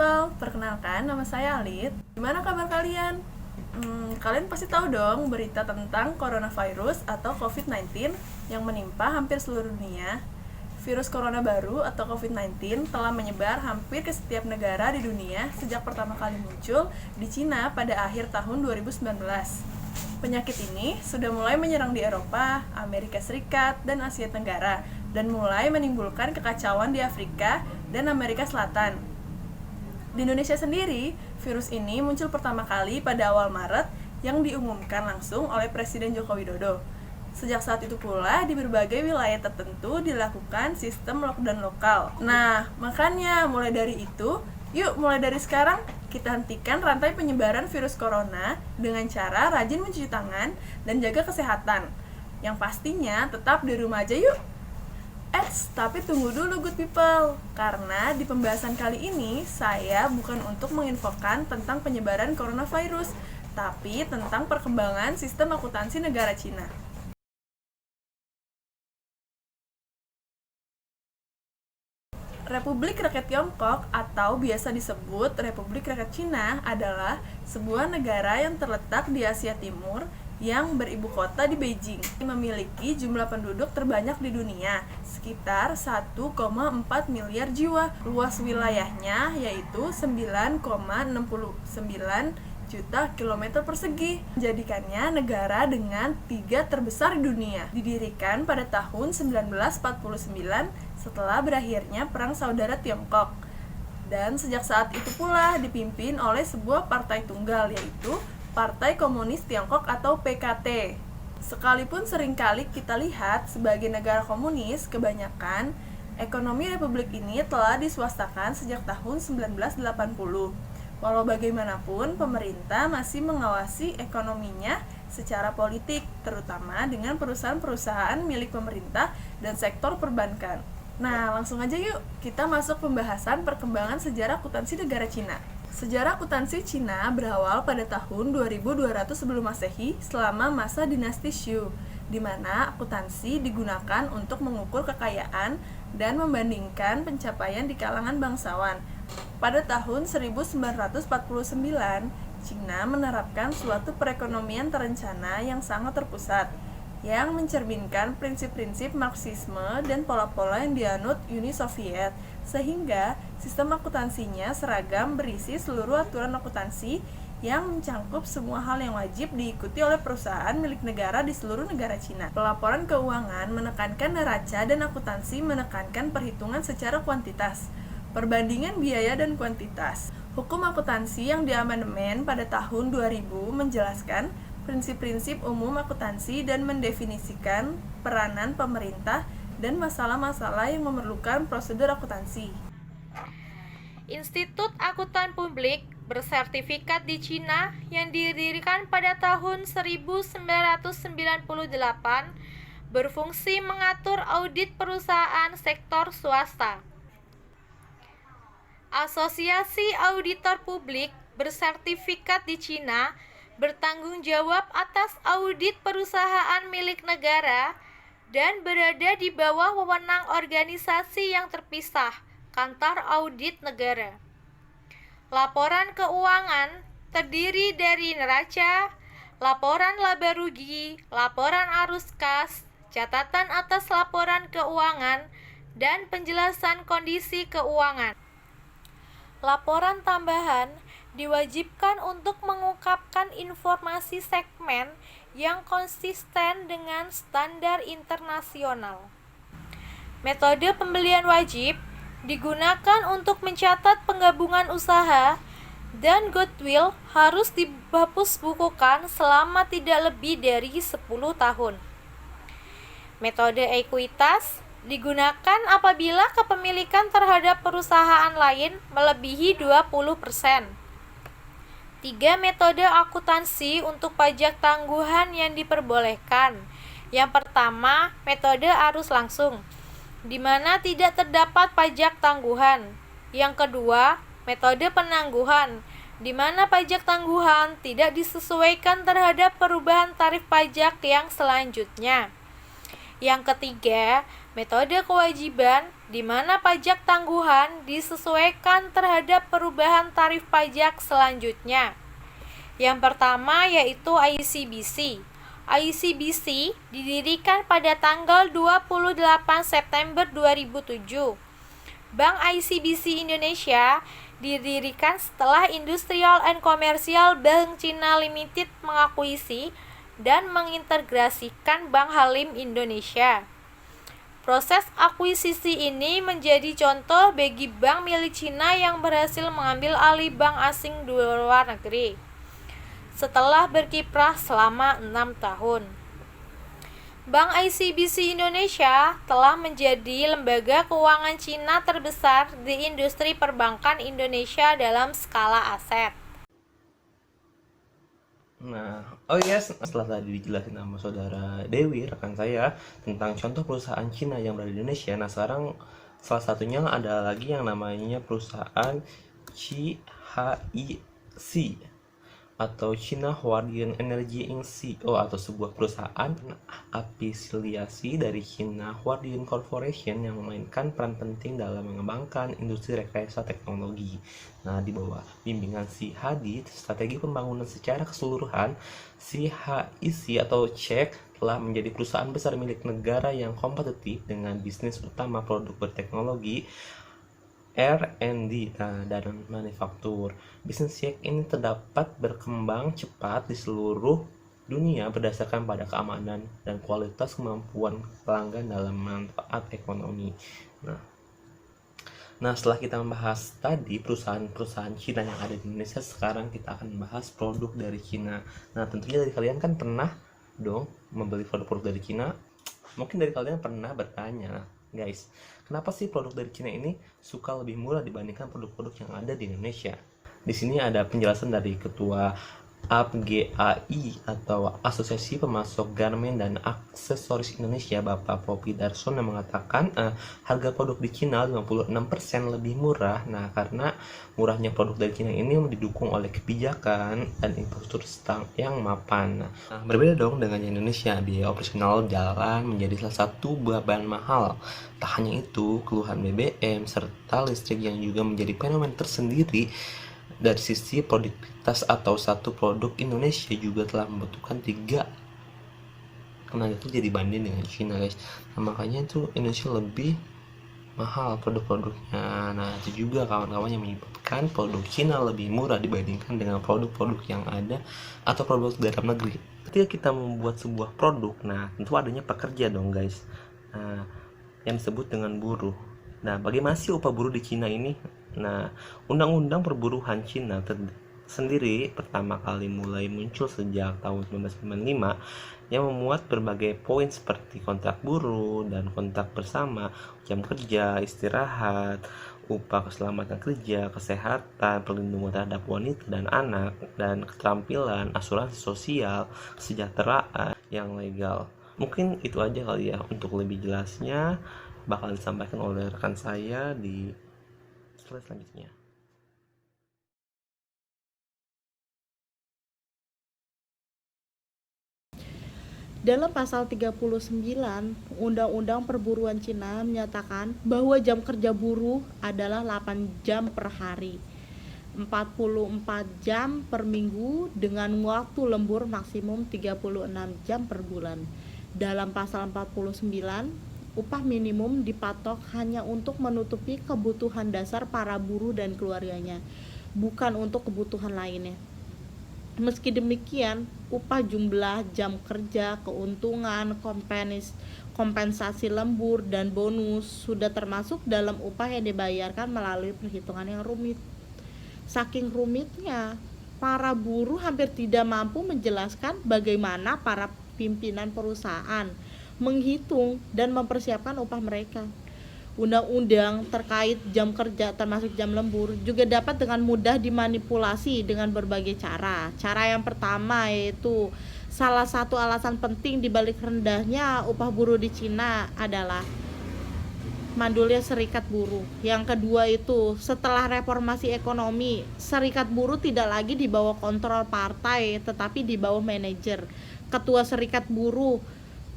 people, perkenalkan nama saya Alit. Gimana kabar kalian? Kalian pasti tahu dong berita tentang coronavirus atau COVID-19 yang menimpa hampir seluruh dunia. Virus corona baru atau COVID-19 telah menyebar hampir ke setiap negara di dunia sejak pertama kali muncul di Cina pada akhir tahun 2019. Penyakit ini sudah mulai menyerang di Eropa, Amerika Serikat, dan Asia Tenggara, dan mulai menimbulkan kekacauan di Afrika dan Amerika Selatan. Di Indonesia sendiri, virus ini muncul pertama kali pada awal Maret yang diumumkan langsung oleh Presiden Joko Widodo. Sejak saat itu pula, di berbagai wilayah tertentu dilakukan sistem lockdown lokal. Nah, makanya mulai dari itu, mulai dari sekarang, kita hentikan rantai penyebaran virus corona dengan cara rajin mencuci tangan dan jaga kesehatan. Yang pastinya tetap di rumah aja yuk. Tapi tunggu dulu good people, karena di pembahasan kali ini saya bukan untuk menginfokan tentang penyebaran coronavirus, tapi tentang perkembangan sistem akuntansi negara Cina. Republik Rakyat Tiongkok atau biasa disebut Republik Rakyat Cina adalah sebuah negara yang terletak di Asia Timur yang beribu kota di Beijing. Memiliki jumlah penduduk terbanyak di dunia, sekitar 1,4 miliar jiwa. Luas wilayahnya yaitu 9,69 juta kilometer persegi, menjadikannya negara dengan 3 terbesar di dunia. Didirikan pada tahun 1949 setelah berakhirnya Perang Saudara Tiongkok, dan sejak saat itu pula dipimpin oleh sebuah partai tunggal, yaitu Partai Komunis Tiongkok atau PKT. Sekalipun seringkali kita lihat sebagai negara komunis, kebanyakan ekonomi republik ini telah diswastakan sejak tahun 1980. Walau bagaimanapun, pemerintah masih mengawasi ekonominya secara politik, terutama dengan perusahaan-perusahaan milik pemerintah dan sektor perbankan. Nah, langsung aja yuk, kita masuk pembahasan perkembangan sejarah akuntansi negara Cina. Sejarah akuntansi Cina berawal pada tahun 2200 sebelum Masehi selama masa dinasti Xu, di mana akuntansi digunakan untuk mengukur kekayaan dan membandingkan pencapaian di kalangan bangsawan. Pada tahun 1949, Cina menerapkan suatu perekonomian terencana yang sangat terpusat, yang mencerminkan prinsip-prinsip Marxisme dan pola-pola yang dianut Uni Soviet, sehingga sistem akuntansinya seragam berisi seluruh aturan akuntansi yang mencangkup semua hal yang wajib diikuti oleh perusahaan milik negara di seluruh negara Cina. Pelaporan keuangan menekankan neraca dan akuntansi menekankan perhitungan secara kuantitas, perbandingan biaya dan kuantitas. Hukum akuntansi yang diamandemen pada tahun 2000 menjelaskan prinsip-prinsip umum akuntansi dan mendefinisikan peranan pemerintah dan masalah-masalah yang memerlukan prosedur akuntansi. Institut Akuntan Publik bersertifikat di Cina yang didirikan pada tahun 1998 berfungsi mengatur audit perusahaan sektor swasta. Asosiasi Auditor Publik bersertifikat di Cina bertanggung jawab atas audit perusahaan milik negara dan berada di bawah wewenang organisasi yang terpisah, Kantor Audit Negara. Laporan keuangan terdiri dari neraca, laporan laba rugi, laporan arus kas, catatan atas laporan keuangan, dan penjelasan kondisi keuangan. Laporan tambahan diwajibkan untuk mengungkapkan informasi segmen yang konsisten dengan standar internasional. Metode pembelian wajib digunakan untuk mencatat penggabungan usaha, dan goodwill harus dihapus bukukan selama tidak lebih dari 10 tahun. Metode ekuitas digunakan apabila kepemilikan terhadap perusahaan lain melebihi 20%. 3 metode akuntansi untuk pajak tangguhan yang diperbolehkan. Yang pertama, metode arus langsung, di mana tidak terdapat pajak tangguhan. Yang kedua, metode penangguhan, di mana pajak tangguhan tidak disesuaikan terhadap perubahan tarif pajak yang selanjutnya. Yang ketiga, Metode kewajiban di mana pajak tangguhan disesuaikan terhadap perubahan tarif pajak selanjutnya. Yang pertama yaitu ICBC. ICBC didirikan pada tanggal 28 September 2007. Bank ICBC Indonesia didirikan setelah Industrial and Commercial Bank China Limited mengakuisisi dan mengintegrasikan Bank Halim Indonesia. Proses akuisisi ini menjadi contoh bagi bank milik Cina yang berhasil mengambil alih bank asing di luar negeri setelah berkiprah selama 6 tahun. Bank ICBC Indonesia telah menjadi lembaga keuangan Cina terbesar di industri perbankan Indonesia dalam skala aset. Nah, setelah tadi dijelasin sama saudara Dewi, rekan saya, tentang contoh perusahaan Cina yang berada di Indonesia. Nah, sekarang salah satunya ada lagi yang namanya perusahaan CHIC atau China Huadian Energy Inc. CO, atau sebuah perusahaan afiliasi dari China Huadian Corporation yang memainkan peran penting dalam mengembangkan industri rekayasa teknologi. Nah, di bawah bimbingan si Hadi, strategi pembangunan secara keseluruhan, si HIC atau CEC telah menjadi perusahaan besar milik negara yang kompetitif dengan bisnis utama produk berteknologi, R&D, dan manufaktur. Bisnis CEC ini terdapat berkembang cepat di seluruh dunia berdasarkan pada keamanan dan kualitas kemampuan pelanggan dalam manfaat ekonomi. Nah, setelah kita membahas tadi perusahaan-perusahaan Cina yang ada di Indonesia, sekarang kita akan membahas produk dari Cina. Nah, tentunya dari kalian kan pernah dong membeli produk-produk dari Cina. Mungkin dari kalian pernah bertanya, guys, kenapa sih produk dari Cina ini suka lebih murah dibandingkan produk-produk yang ada di Indonesia? Di sini ada penjelasan dari Ketua APGAI atau Asosiasi Pemasok Garmen dan Aksesoris Indonesia, Bapak Popi Darsono, mengatakan harga produk di Cina 56% lebih murah. Nah, karena murahnya produk dari Cina ini didukung oleh kebijakan dan infrastruktur yang mapan. Nah, berbeda dong dengan yang Indonesia, biaya operasional jalan menjadi salah satu beban mahal. Tak hanya itu, keluhan BBM serta listrik yang juga menjadi fenomena tersendiri. Dari sisi produktivitas atau satu produk, Indonesia juga telah membutuhkan 3 tenaga kerja dibanding dengan China, guys. Nah, makanya itu Indonesia lebih mahal produk-produknya. Nah, itu juga kawan-kawan yang menyebabkan produk Cina lebih murah dibandingkan dengan produk-produk yang ada atau produk dalam negeri. Ketika kita membuat sebuah produk, nah tentu adanya pekerja dong, guys. Nah, yang disebut dengan buruh. Nah, bagaimana sih upah buruh di Cina ini? Nah, Undang-Undang Perburuhan Cina sendiri pertama kali mulai muncul sejak tahun 1995 yang memuat berbagai poin seperti kontrak buruh dan kontrak bersama, jam kerja, istirahat, upah keselamatan kerja, kesehatan, perlindungan terhadap wanita dan anak, dan keterampilan, asuransi sosial, kesejahteraan yang legal. Mungkin itu aja kali ya. Untuk lebih jelasnya bakal disampaikan oleh rekan saya di slide selanjutnya. Dalam pasal 39 Undang-Undang Perburuan Cina menyatakan bahwa jam kerja buruh adalah 8 jam per hari, 44 jam per minggu dengan waktu lembur maksimum 36 jam per bulan. Dalam pasal 49, upah minimum dipatok hanya untuk menutupi kebutuhan dasar para buruh dan keluarganya, bukan untuk kebutuhan lainnya. Meski demikian, upah, jumlah jam kerja, keuntungan, kompensasi lembur, dan bonus sudah termasuk dalam upah yang dibayarkan melalui perhitungan yang rumit. Saking rumitnya, para buruh hampir tidak mampu menjelaskan bagaimana para pimpinan perusahaan menghitung dan mempersiapkan upah mereka. Undang-undang terkait jam kerja termasuk jam lembur juga dapat dengan mudah dimanipulasi dengan berbagai cara. Cara yang pertama yaitu salah satu alasan penting dibalik rendahnya upah buruh di Cina adalah mandulnya serikat buruh. Yang kedua itu setelah reformasi ekonomi, serikat buruh tidak lagi di bawah kontrol partai tetapi di bawah manajer. Ketua serikat buruh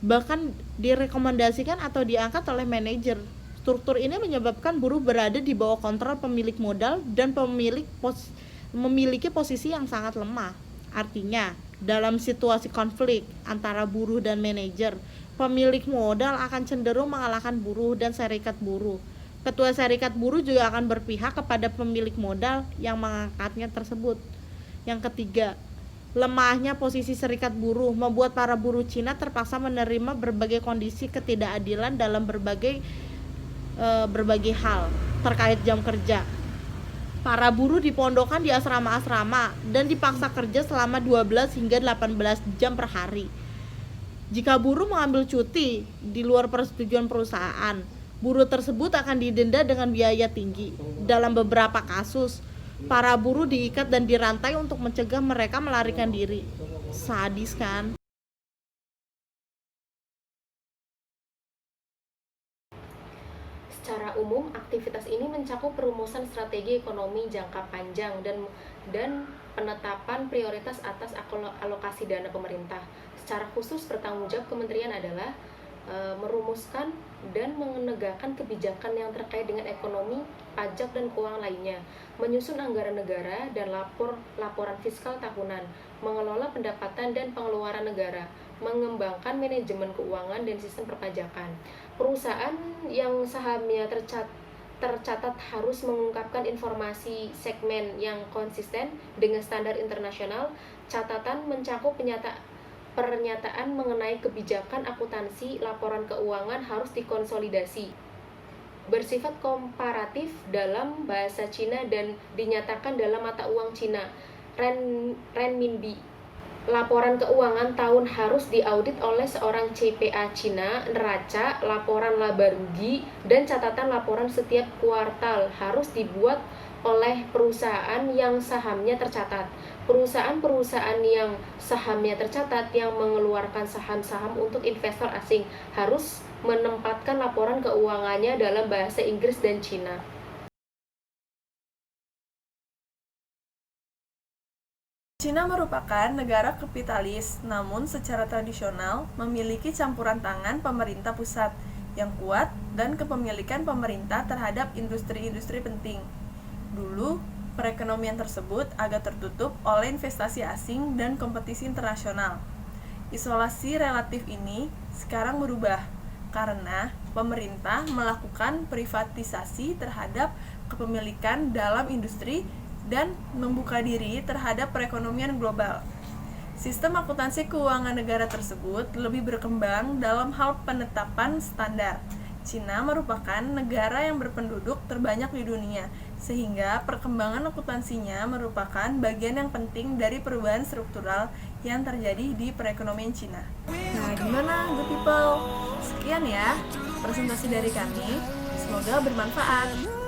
bahkan direkomendasikan atau diangkat oleh manajer. Struktur ini menyebabkan buruh berada di bawah kontrol pemilik modal dan memiliki posisi yang sangat lemah. Artinya, dalam situasi konflik antara buruh dan manajer, pemilik modal akan cenderung mengalahkan buruh dan serikat buruh. Ketua serikat buruh juga akan berpihak kepada pemilik modal yang mengangkatnya tersebut. Yang ketiga, lemahnya posisi serikat buruh membuat para buruh Cina terpaksa menerima berbagai kondisi ketidakadilan dalam berbagai hal terkait jam kerja. Para buruh dipondokkan di asrama-asrama dan dipaksa kerja selama 12 hingga 18 jam per hari. Jika buruh mengambil cuti di luar persetujuan perusahaan, buruh tersebut akan didenda dengan biaya tinggi. Dalam beberapa kasus, para buruh diikat dan dirantai untuk mencegah mereka melarikan diri. Sadis kan? Secara umum, aktivitas ini mencakup perumusan strategi ekonomi jangka panjang dan penetapan prioritas atas alokasi dana pemerintah. Secara khusus, bertanggung jawab kementerian adalah merumuskan dan menegakkan kebijakan yang terkait dengan ekonomi, pajak, dan keuangan lainnya, menyusun anggaran negara dan laporan fiskal tahunan, mengelola pendapatan dan pengeluaran negara, mengembangkan manajemen keuangan dan sistem perpajakan. Perusahaan yang sahamnya tercatat harus mengungkapkan informasi segmen yang konsisten dengan standar internasional. Catatan mencakup pernyataan mengenai kebijakan akuntansi, laporan keuangan harus dikonsolidasi, bersifat komparatif dalam bahasa Cina dan dinyatakan dalam mata uang Cina, renminbi. Laporan keuangan tahun harus diaudit oleh seorang CPA Cina, neraca, laporan laba rugi, dan catatan laporan setiap kuartal harus dibuat oleh perusahaan yang sahamnya tercatat. Perusahaan-perusahaan yang sahamnya tercatat yang mengeluarkan saham-saham untuk investor asing harus menempatkan laporan keuangannya dalam bahasa Inggris dan Cina. Cina merupakan negara kapitalis, namun secara tradisional memiliki campuran tangan pemerintah pusat yang kuat dan kepemilikan pemerintah terhadap industri-industri penting. Dulu, perekonomian tersebut agak tertutup oleh investasi asing dan kompetisi internasional. Isolasi relatif ini sekarang berubah karena pemerintah melakukan privatisasi terhadap kepemilikan dalam industri dan membuka diri terhadap perekonomian global. Sistem akuntansi keuangan negara tersebut lebih berkembang dalam hal penetapan standar. Cina merupakan negara yang berpenduduk terbanyak di dunia, sehingga perkembangan akuntansinya merupakan bagian yang penting dari perubahan struktural yang terjadi di perekonomian Cina. Nah, gimana good people? Sekian ya presentasi dari kami, semoga bermanfaat.